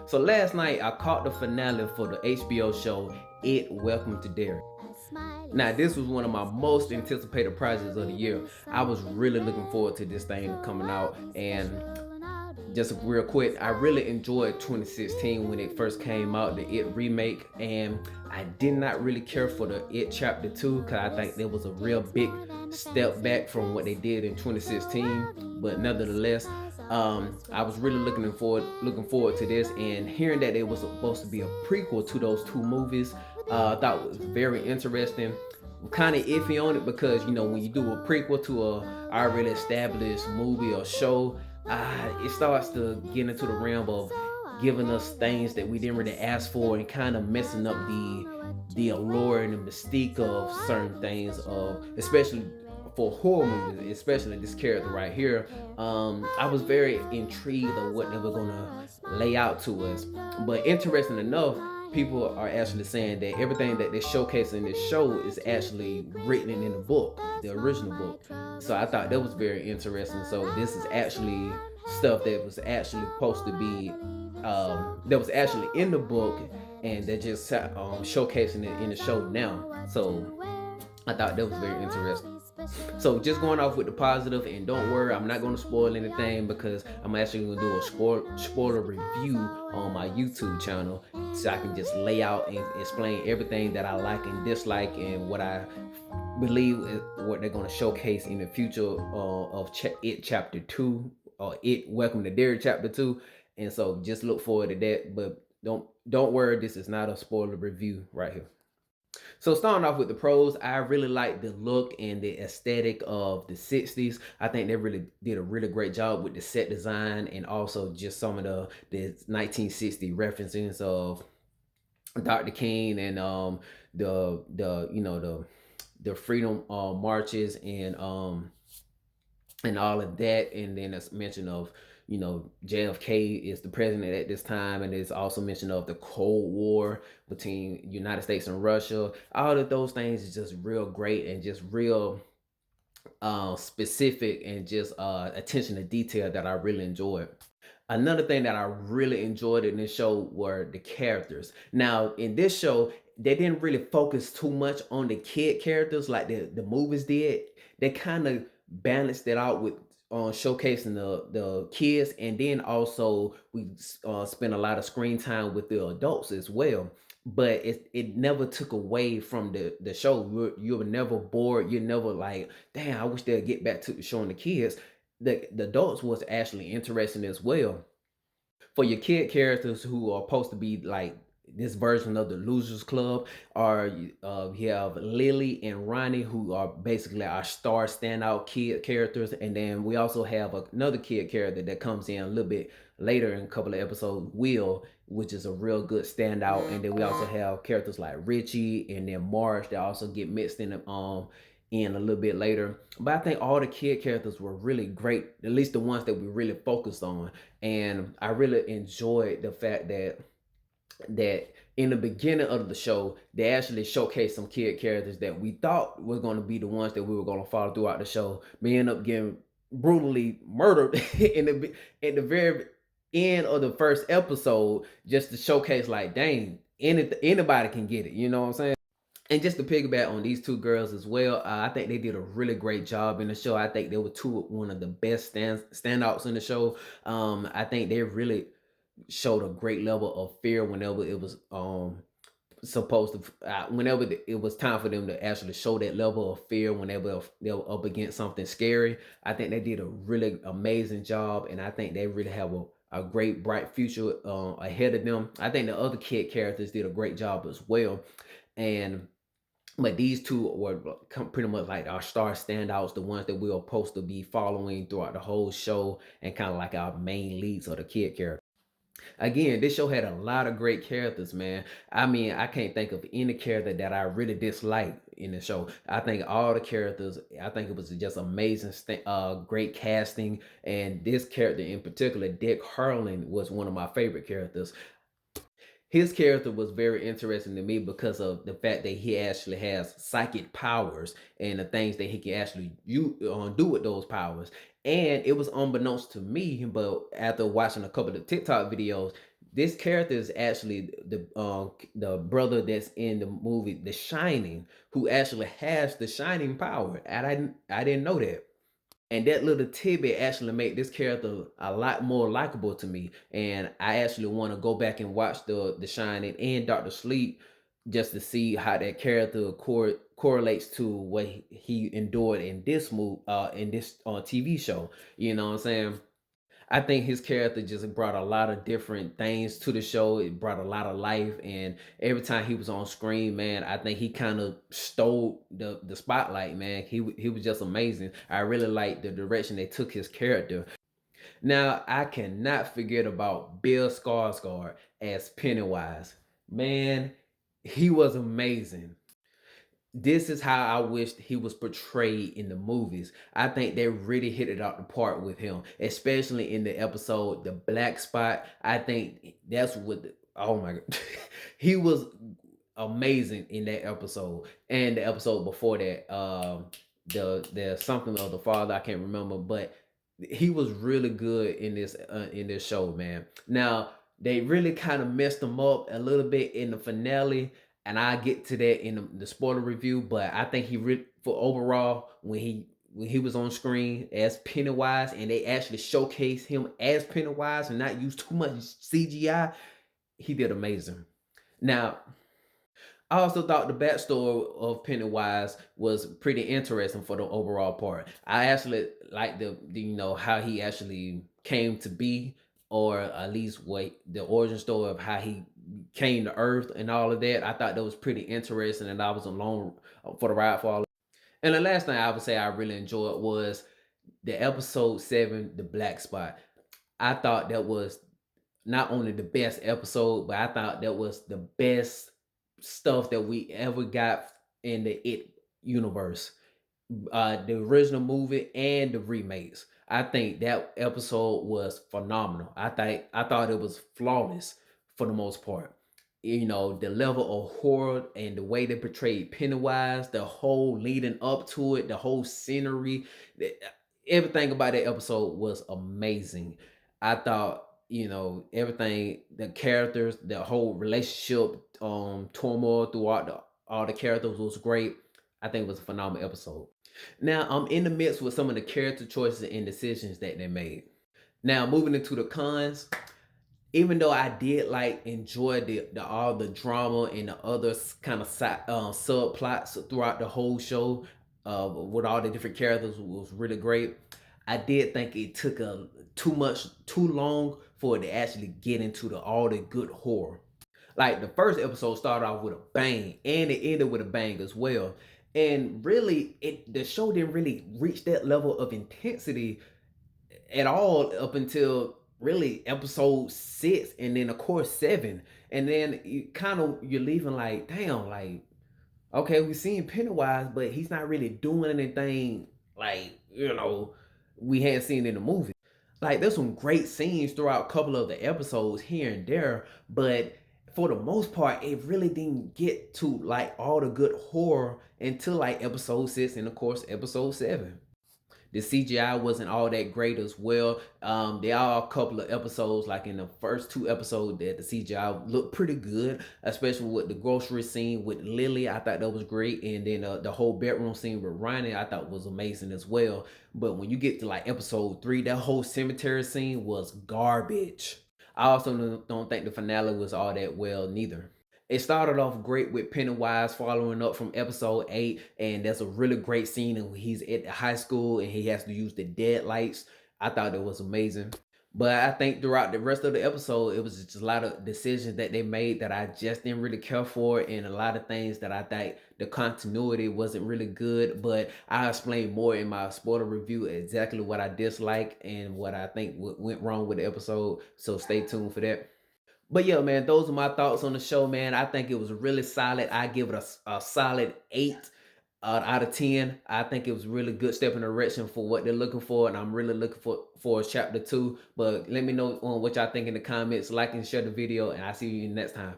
So last night I caught the finale for the HBO show It Welcome to Derry. Now this was one of my most anticipated projects of the year. I was really looking forward to this thing coming out, and just real quick, I really enjoyed 2016 when it first came out, the It remake, and I did not really care for the It Chapter 2 because I think there was a real big step back from what they did in 2016. But nevertheless, I was really looking forward to this, and hearing that it was supposed to be a prequel to those two movies, I thought it was very interesting. I'm kind of iffy on it because when you do a prequel to a already established movie or show, it starts to get into the realm of giving us things that we didn't really ask for and kind of messing up the allure and the mystique of certain things, of especially for horror movies, especially this character right here. I was very intrigued of what they were gonna lay out to us. But interesting enough, people are actually saying that everything that they showcase in this show is actually written in the book, the original book. So I thought that was very interesting. So this is actually stuff that was actually supposed to be that was actually in the book, and they're just showcasing it in the show now. So I thought that was very interesting. So just going off with the positive, and don't worry, I'm not going to spoil anything because I'm actually going to do a spoiler review on my YouTube channel, so I can just lay out and explain everything that I like and dislike, and what I believe is what they're going to showcase in the future of It Chapter 2, or It Welcome to Derry Chapter 2. And so just look forward to that, but don't worry, this is not a spoiler review right here. So starting off with the pros, I really like the look and the aesthetic of the 60s. I think they really did a really great job with the set design, and also just some of the 1960 references of Dr. King, and the freedom marches, and all of that. And then it's mention of JFK is the president at this time, and it's also mention of the Cold War between United States and Russia. All of those things is just real great, and just real specific, and just attention to detail that I really enjoyed. Another thing that I really enjoyed in this show were the characters. Now, in this show, they didn't really focus too much on the kid characters like the movies did. They kind of balanced it out with showcasing the kids, and then also we spent a lot of screen time with the adults as well. But it never took away from the show. You were never bored. You're never like, damn, I wish they'd get back to showing the kids. The adults was actually interesting as well. For your kid characters who are supposed to be like this version of the Losers Club, or you have Lily and Ronnie, who are basically our star standout kid characters. And then we also have another kid character that comes in a little bit later in a couple of episodes, Will, which is a real good standout. And then we also have characters like Richie and then Marsh that also get mixed in a little bit later. But I think all the kid characters were really great, at least the ones that we really focused on. And I really enjoyed the fact that in the beginning of the show, they actually showcased some kid characters that we thought were going to be the ones that we were going to follow throughout the show, but end up getting brutally murdered at the very end of the first episode, just to showcase like, dang, anybody can get it. You know what I'm saying? And just to piggyback on these two girls as well, I think they did a really great job in the show. I think they were one of the best standouts in the show. I think they really showed a great level of fear whenever it was supposed to whenever it was time for them to actually show that level of fear whenever they were up against something scary. I think they did a really amazing job, and I think they really have a great bright future ahead of them. I think the other kid characters did a great job as well. And but these two were pretty much like our star standouts, the ones that we were supposed to be following throughout the whole show, and kind of like our main leads of the kid character. Again, this show had a lot of great characters, man. I mean, I can't think of any character that I really disliked in the show. I think all the characters, I think it was just amazing, great casting. And this character in particular, Dick Harlan, was one of my favorite characters. His character was very interesting to me because of the fact that he actually has psychic powers, and the things that he can actually do with those powers. And it was unbeknownst to me, but after watching a couple of TikTok videos, This character is actually the brother that's in the movie The Shining, who actually has the shining power. And I didn't know that. And that little tidbit actually made this character a lot more likable to me. And I actually want to go back and watch the Shining and Doctor Sleep just to see how that character correlates to what he endured in this TV show. You know what I'm saying? I think his character just brought a lot of different things to the show. It brought a lot of life, and every time he was on screen, man, I think he kind of stole the spotlight. Man, he was just amazing. I really like the direction they took his character. Now, I cannot forget about Bill Skarsgård as Pennywise. Man, he was amazing. This is how I wished he was portrayed in the movies. I think they really hit it out the park with him, especially in the episode The Black Spot. I think that's what oh my god. He was amazing in that episode. And the episode before that, the something of the father, I can't remember, but he was really good in this show, man. Now, they really kind of messed him up a little bit in the finale, and I get to that in the spoiler review. But I think for overall, when he was on screen as Pennywise, and they actually showcased him as Pennywise and not use too much CGI, he did amazing. Now, I also thought the backstory of Pennywise was pretty interesting for the overall part. I actually like how he actually came to be, or at least what the origin story of how he came to Earth and all of that. I thought that was pretty interesting, and I was along for the ride for all. And the last thing I would say I really enjoyed was the episode 7, the Black Spot. I thought that was not only the best episode, but I thought that was the best stuff that we ever got in the It universe. The original movie and the remakes. I think that episode was phenomenal. I thought it was flawless for the most part. The level of horror and the way they portrayed Pennywise, the whole leading up to it, the whole scenery, everything about that episode was amazing. I thought, everything, the characters, the whole relationship, turmoil throughout all the characters was great. I think it was a phenomenal episode. Now, I'm in the midst with some of the character choices and decisions that they made. Now, moving into the cons, even though I did like enjoy the all the drama and the other kind of subplots throughout the whole show, with all the different characters was really great. I did think it took too long for it to actually get into all the good horror. Like the first episode started off with a bang, and it ended with a bang as well. And really, the show didn't really reach that level of intensity at all up until really episode 6, and then of course 7. And then you're leaving like, damn, like, okay, we've seen Pennywise, but he's not really doing anything like, we hadn't seen in the movie. Like, there's some great scenes throughout a couple of the episodes here and there, but for the most part, it really didn't get to like all the good horror until like episode 6, and of course episode 7. The CGI wasn't all that great as well. There are a couple of episodes, like in the first 2 episodes, that the CGI looked pretty good, especially with the grocery scene with Lily. I thought that was great, and then the whole bedroom scene with Ronnie, I thought was amazing as well. But when you get to like episode 3, that whole cemetery scene was garbage. I also don't think the finale was all that well neither. It started off great with Pennywise following up from episode 8, and that's a really great scene. And he's at the high school and he has to use the deadlights. I thought it was amazing. But I think throughout the rest of the episode, it was just a lot of decisions that they made that I just didn't really care for, and a lot of things that I think the continuity wasn't really good. But I'll explain more in my spoiler review exactly what I dislike and what I think went wrong with the episode. So stay tuned for that. But yeah, man, those are my thoughts on the show, man. I think it was really solid. I give it a solid 8 out of 10. I think it was really good step in the direction for what they're looking for, and I'm really looking for chapter 2. But let me know on what y'all think in the comments. Like and share the video, and I'll see you next time.